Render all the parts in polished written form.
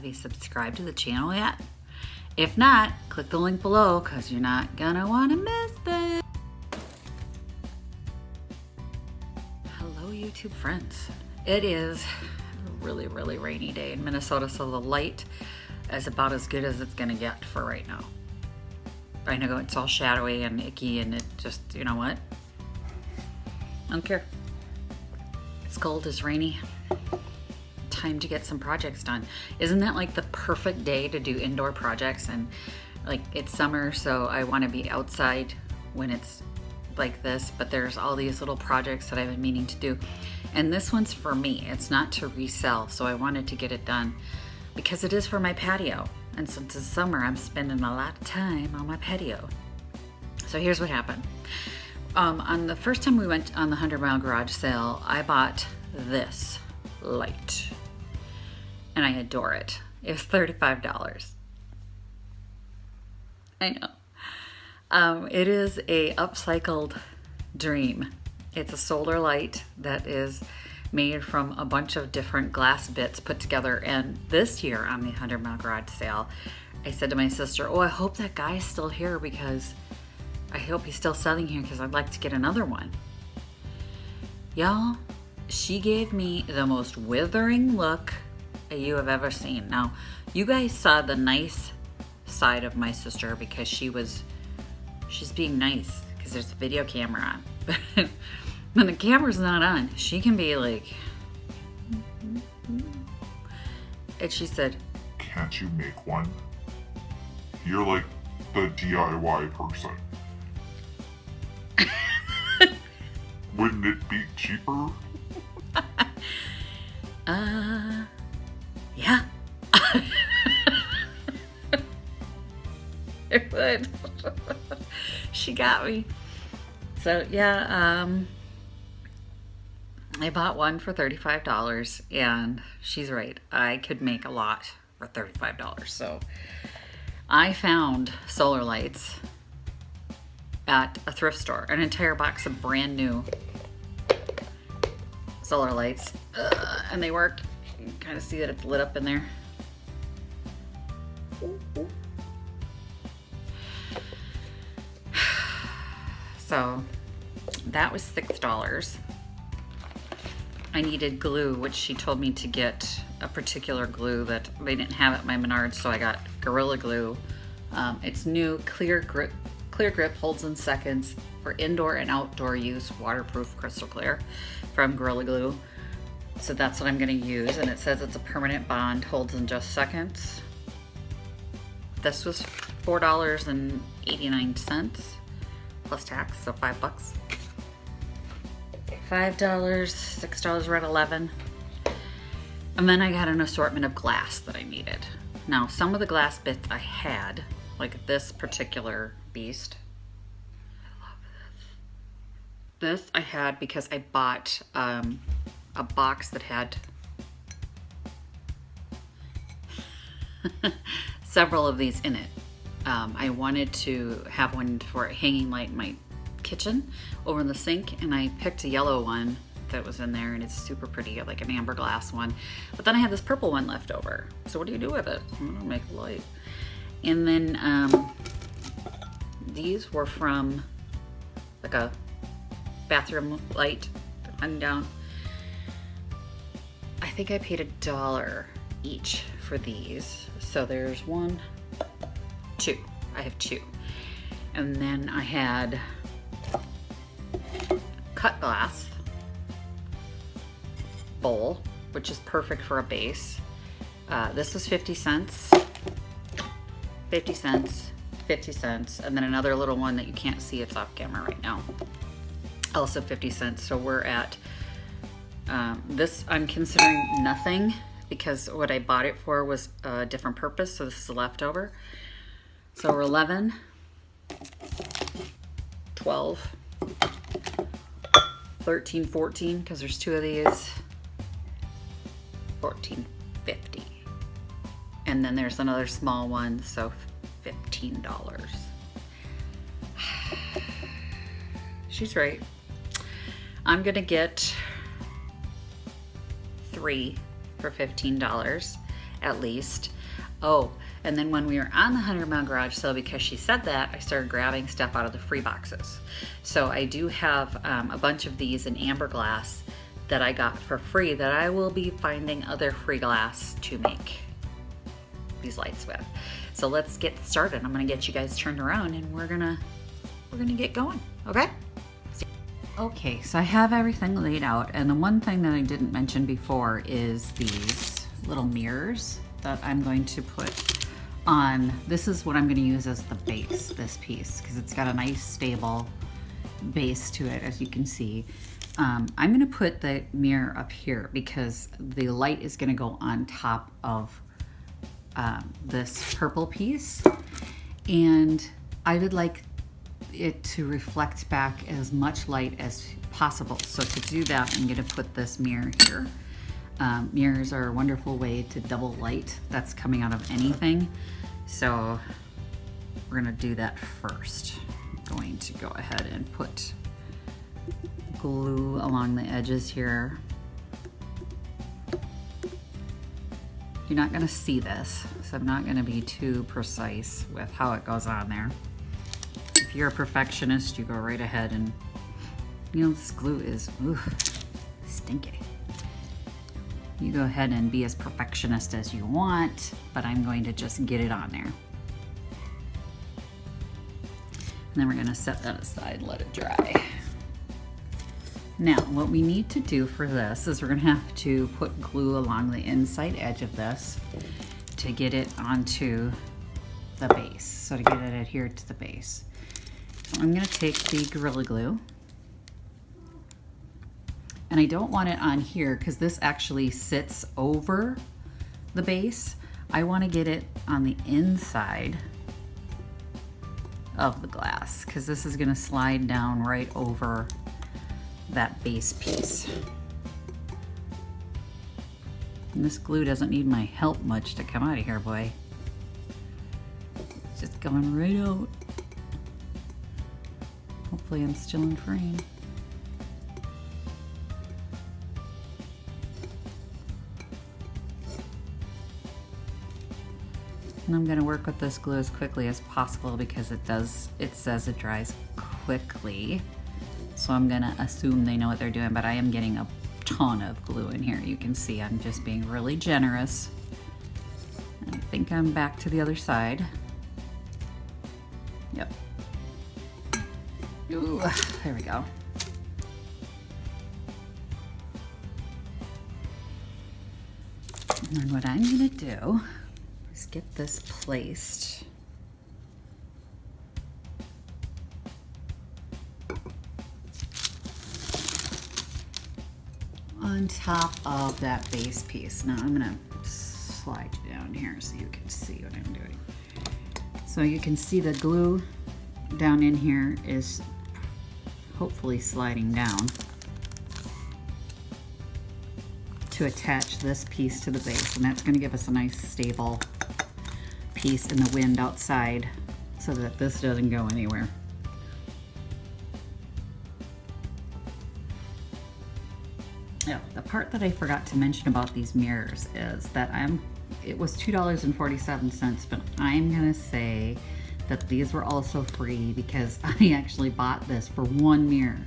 Have you subscribed to the channel yet? If not, click the link below because you're not gonna want to miss this. Hello YouTube friends. It is a really rainy day in Minnesota, so the light is about as good as it's gonna get for right now. I know it's all shadowy and icky and it just, you know what? I don't care. It's cold, it's rainy. Time to get some projects done. Isn't that like the perfect day to do indoor projects? And like it's summer, so I want to be outside when it's like this, but there's all these little projects that I've been meaning to do. And this one's for me. It's not to resell, so I wanted to get it done because it is for my patio. And since it's summer, I'm spending a lot of time on my patio. So here's what happened. On the first time we went on the 100 Mile Garage Sale, I bought this light. And I adore it. It was $35. I know. It is a upcycled dream. It's a solar light that is made from a bunch of different glass bits put together. And this year on the 100 Mile Garage Sale, I said to my sister, oh, I hope that guy's still here because I hope he's still selling here because I'd like to get another one. Y'all, she gave me the most withering look you have ever seen. Now, you guys saw the nice side of my sister because she's being nice because there's a video camera on. But when the camera's not on, she can be like, and she said, can't you make one? You're like the DIY person. Wouldn't it be cheaper? Yeah. It would. She got me. So yeah, I bought one for $35 and she's right. I could make a lot for $35. So I found solar lights at a thrift store, an entire box of brand new solar lights, and they work. You can kind of see that it's lit up in there. So that was $6. I needed glue, which she told me to get a particular glue that they didn't have at my Menards, so I got Gorilla Glue. It's new, clear grip, holds in seconds for indoor and outdoor use, waterproof, crystal clear from Gorilla Glue. So that's what I'm gonna use, and it says it's a permanent bond, holds in just seconds. This was $4.89 plus tax, so $5. $5, $6, we're at $11. And then I got an assortment of glass that I needed. Now, some of the glass bits I had, like this particular beast. I love this. This I had because I bought a box that had several of these in it. I wanted to have one for a hanging light in my kitchen over in the sink, and I picked a yellow one that was in there, and it's super pretty, like an amber glass one. But then I had this purple one left over. So what do you do with it? I'm gonna make a light. And then these were from like a bathroom light that hung down. I think I paid $1 each for these. So there's one, two. I have two. And then I had cut glass bowl, which is perfect for a base. This was 50 cents, 50 cents, 50 cents, and then another little one that you can't see, it's off camera right now, also 50 cents. So we're at, this I'm considering nothing because what I bought it for was a different purpose, so this is a leftover. So we're 11, 12, 13, 14, because there's two of these, $14.50. And then there's another small one, so $15. She's right. I'm gonna get 3 for $15 at least. Oh, and then when we were on the 100 mile garage sale, because she said that, I started grabbing stuff out of the free boxes. So I do have a bunch of these in amber glass that I got for free that I will be finding other free glass to make these lights with. So let's get started. I'm gonna get you guys turned around and we're gonna get going, okay? Okay, so I have everything laid out, and the one thing that I didn't mention before is these little mirrors that I'm going to put on. This is what I'm going to use as the base, this piece, because it's got a nice stable base to it, as you can see. I'm going to put the mirror up here because the light is going to go on top of this purple piece, and I would like it to reflect back as much light as possible. So to do that, I'm going to put this mirror here. Mirrors are a wonderful way to double light that's coming out of anything. So we're going to do that first. I'm going to go ahead and put glue along the edges here. You're not going to see this, so I'm not going to be too precise with how it goes on there. If you're a perfectionist, you go right ahead and, you know, this glue is stinky. You go ahead and be as perfectionist as you want, but I'm going to just get it on there. And then we're going to set that aside, let it dry. Now, what we need to do for this is we're going to have to put glue along the inside edge of this to get it onto the base, so to get it adhered to the base. So I'm going to take the Gorilla Glue, and I don't want it on here because this actually sits over the base. I want to get it on the inside of the glass because this is going to slide down right over that base piece. And this glue doesn't need my help much to come out of here, boy. It's just going right out. Hopefully I'm still in frame. And I'm going to work with this glue as quickly as possible because it says it dries quickly. So I'm going to assume they know what they're doing, but I am getting a ton of glue in here. You can see I'm just being really generous. And I think I'm back to the other side. Yep. Ooh, there we go. And then what I'm going to do is get this placed on top of that base piece. Now I'm going to slide you down here so you can see what I'm doing. So you can see the glue down in here is hopefully sliding down to attach this piece to the base, and that's going to give us a nice stable piece in the wind outside so that this doesn't go anywhere. Now, the part that I forgot to mention about these mirrors is that it was $2.47, but I'm gonna say that these were also free because I actually bought this for one mirror.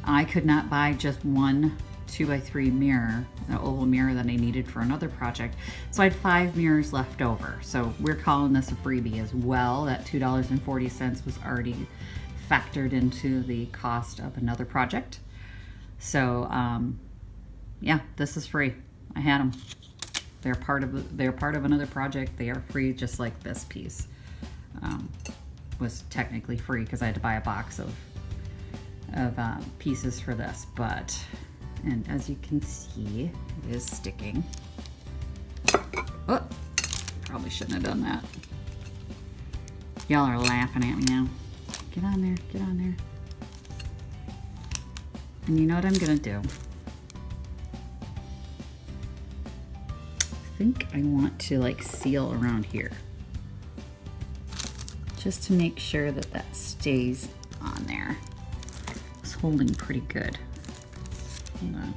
I could not buy just one 2x3 mirror, an oval mirror that I needed for another project. So I had 5 mirrors left over. So we're calling this a freebie as well. That $2.40 was already factored into the cost of another project. So yeah, this is free. I had them. They're part of another project. They are free, just like this piece was technically free because I had to buy a box of pieces for this. But, and as you can see, it is sticking. Oh, probably shouldn't have done that. Y'all are laughing at me now. Get on there, get on there. And you know what I'm gonna do? I think I want to like seal around here, just to make sure that that stays on there. It's holding pretty good. Hold on.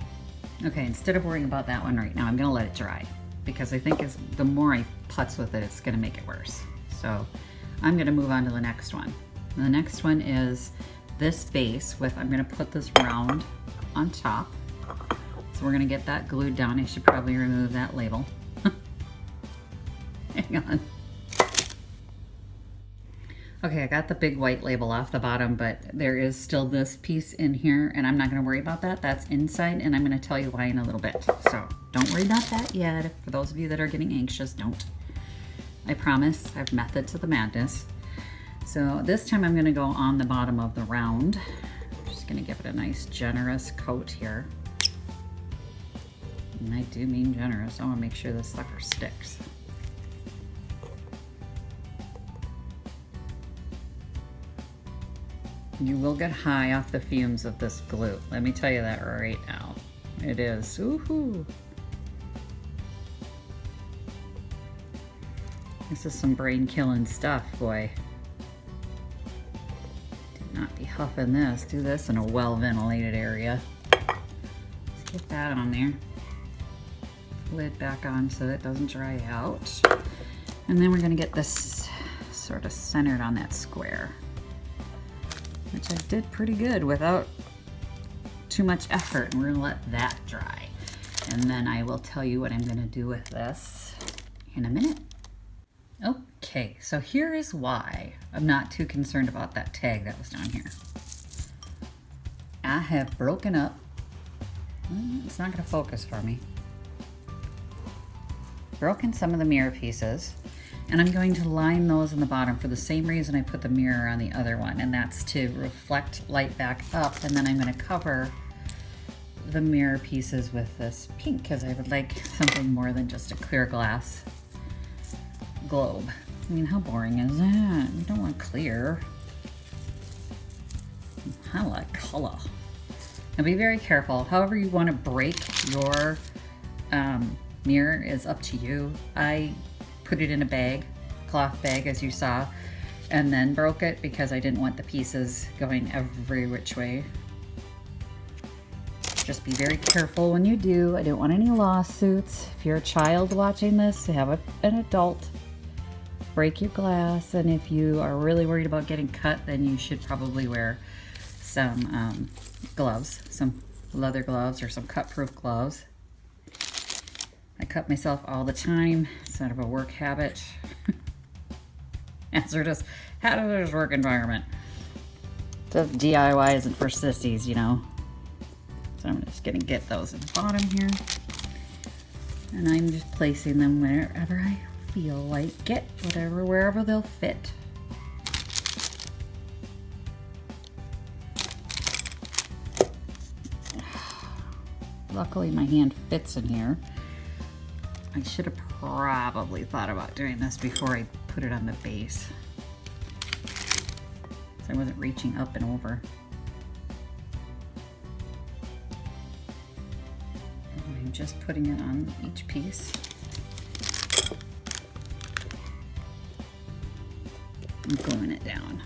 Okay, instead of worrying about that one right now, I'm gonna let it dry. because I think the more I putz with it, it's gonna make it worse. So I'm gonna move on to the next one. And the next one is this base I'm gonna put this round on top. So we're gonna get that glued down. I should probably remove that label. Hang on. Okay, I got the big white label off the bottom, but there is still this piece in here, and I'm not gonna worry about that. That's inside, and I'm gonna tell you why in a little bit. So don't worry about that yet. For those of you that are getting anxious, don't. I promise, I have method to the madness. So this time I'm gonna go on the bottom of the round. I'm just gonna give it a nice generous coat here. And I do mean generous. I wanna make sure this sucker sticks. You will get high off the fumes of this glue. Let me tell you that right now. It is. Woohoo! This is some brain-killing stuff, boy. Do not be huffing this. Do this in a well-ventilated area. Let's get that on there. Lid back on so it doesn't dry out. And then we're gonna get this sort of centered on that square, which I did pretty good without too much effort. And we're gonna let that dry. And then I will tell you what I'm gonna do with this in a minute. Okay, so here is why I'm not too concerned about that tag that was down here. I have broken up, it's not gonna focus for me, broken some of the mirror pieces, and I'm going to line those in the bottom for the same reason I put the mirror on the other one, and that's to reflect light back up. And then I'm going to cover the mirror pieces with this pink because I would like something more than just a clear glass globe. I mean, how boring is that? You don't want clear. I like color. Now be very careful. However you want to break your mirror is up to you. I put it in a bag, cloth bag as you saw, and then broke it because I didn't want the pieces going every which way. Just be very careful when you do. I don't want any lawsuits. If you're a child watching this, have an adult break your glass, and if you are really worried about getting cut, then you should probably wear some gloves, some leather gloves or some cut-proof gloves. I cut myself all the time. It's sort of a work habit. Hazardous work environment. So DIY isn't for sissies, you know. So I'm just gonna get those in the bottom here. And I'm just placing them wherever I feel like it, wherever they'll fit. Luckily my hand fits in here. I should have probably thought about doing this before I put it on the base, so I wasn't reaching up and over. And I'm just putting it on each piece. And gluing it down.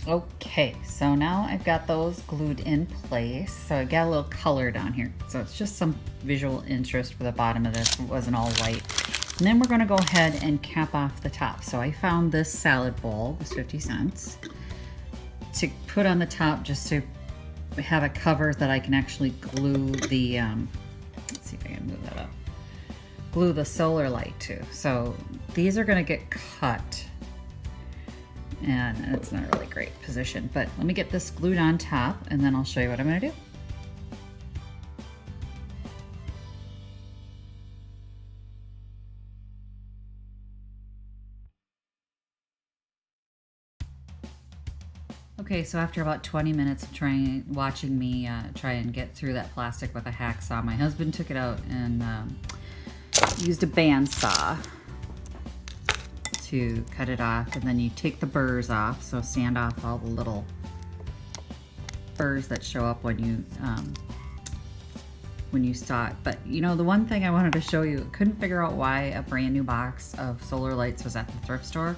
Okay, so now I've got those glued in place. So I got a little color down here. So it's just some visual interest for the bottom of this. It wasn't all white. And then we're gonna go ahead and cap off the top. So I found this salad bowl, it was 50 cents, to put on the top just to have a cover that I can actually glue the, let's see if I can move that up, glue the solar light to. So these are gonna get cut, and it's not a really great position, but let me get this glued on top and then I'll show you what I'm gonna do. Okay, so after about 20 minutes of watching me try and get through that plastic with a hacksaw, my husband took it out and used a bandsaw to cut it off. And then you take the burrs off, so sand off all the little burrs that show up when you saw it. But you know, the one thing I wanted to show you, couldn't figure out why a brand new box of solar lights was at the thrift store.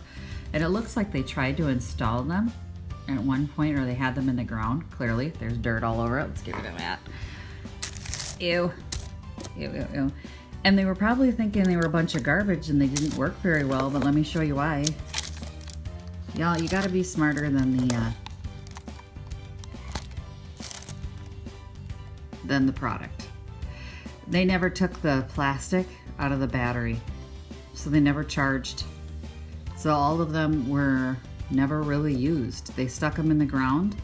And it looks like they tried to install them at one point, or they had them in the ground. Clearly, there's dirt all over it. Let's get rid of that. Ew. Ew, ew, ew. And they were probably thinking they were a bunch of garbage and they didn't work very well, but let me show you why. Y'all, you gotta be smarter than the product. They never took the plastic out of the battery, so they never charged. So all of them were never really used. They stuck them in the ground,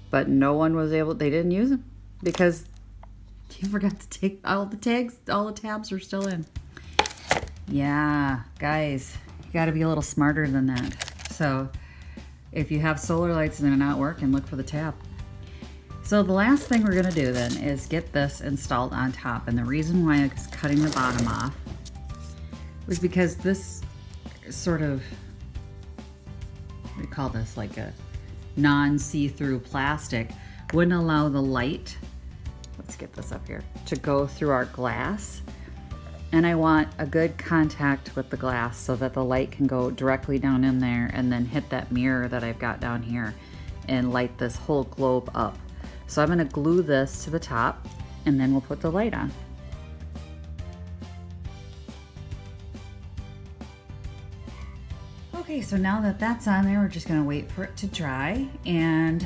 but no one was able, they didn't use them because you forgot to take all the tags, all the tabs are still in. Yeah, guys, you gotta be a little smarter than that. So if you have solar lights and they're not working, look for the tab. So the last thing we're gonna do then is get this installed on top. And the reason why I was cutting the bottom off was because this sort of, what do you call this, like a non-see-through plastic, wouldn't allow the light, let's get this up here, to go through our glass. And I want a good contact with the glass so that the light can go directly down in there and then hit that mirror that I've got down here and light this whole globe up. So I'm gonna glue this to the top and then we'll put the light on. Okay, so now that that's on there, we're just gonna wait for it to dry, and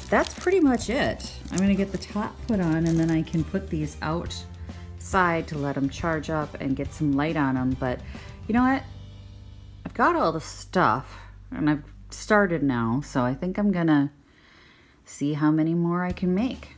that's pretty much it. I'm gonna get the top put on and then I can put these outside to let them charge up and get some light on them. But you know what? I've got all the stuff and I've started now, so I think I'm gonna see how many more I can make.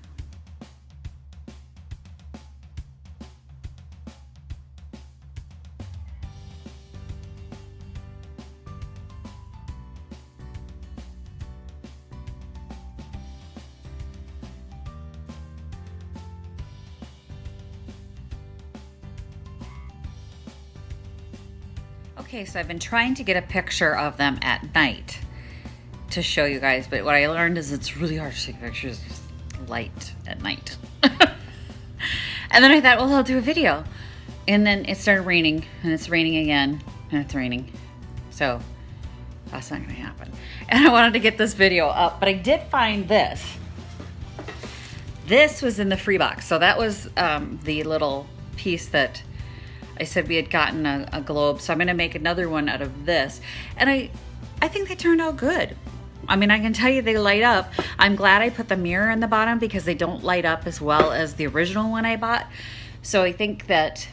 Okay, so I've been trying to get a picture of them at night to show you guys, but what I learned is it's really hard to take pictures light at night. And then I thought, well, I'll do a video. And then it started raining, and it's raining again, and it's raining. So that's not gonna happen. And I wanted to get this video up, but I did find this. This was in the free box. So that was the little piece that I said we had gotten a globe. So I'm gonna make another one out of this. And I think they turned out good. I mean, I can tell you they light up. I'm glad I put the mirror in the bottom because they don't light up as well as the original one I bought. So I think that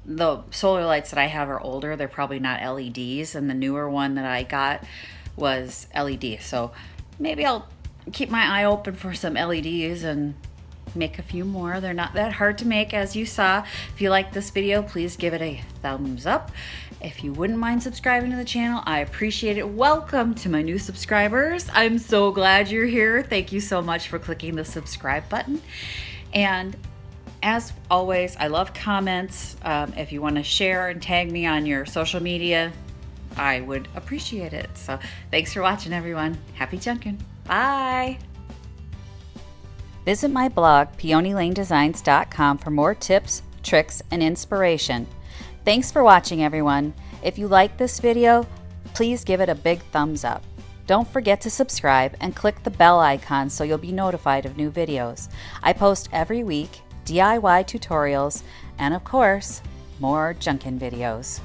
the solar lights that I have are older. They're probably not LEDs, and the newer one that I got was LED. So maybe I'll keep my eye open for some LEDs and make a few more. They're not that hard to make, as you saw. If you like this video, please give it a thumbs up. If you wouldn't mind subscribing to the channel, I appreciate it. Welcome to my new subscribers. I'm so glad you're here. Thank you so much for clicking the subscribe button. And as always, I love comments. If you want to share and tag me on your social media, I would appreciate it. So thanks for watching, everyone. Happy Junkin'. Bye. Visit my blog, peonylanedesigns.com, for more tips, tricks, and inspiration. Thanks for watching, everyone. If you like this video, please give it a big thumbs up. Don't forget to subscribe and click the bell icon so you'll be notified of new videos. I post every week DIY tutorials and, of course, more Junkin videos.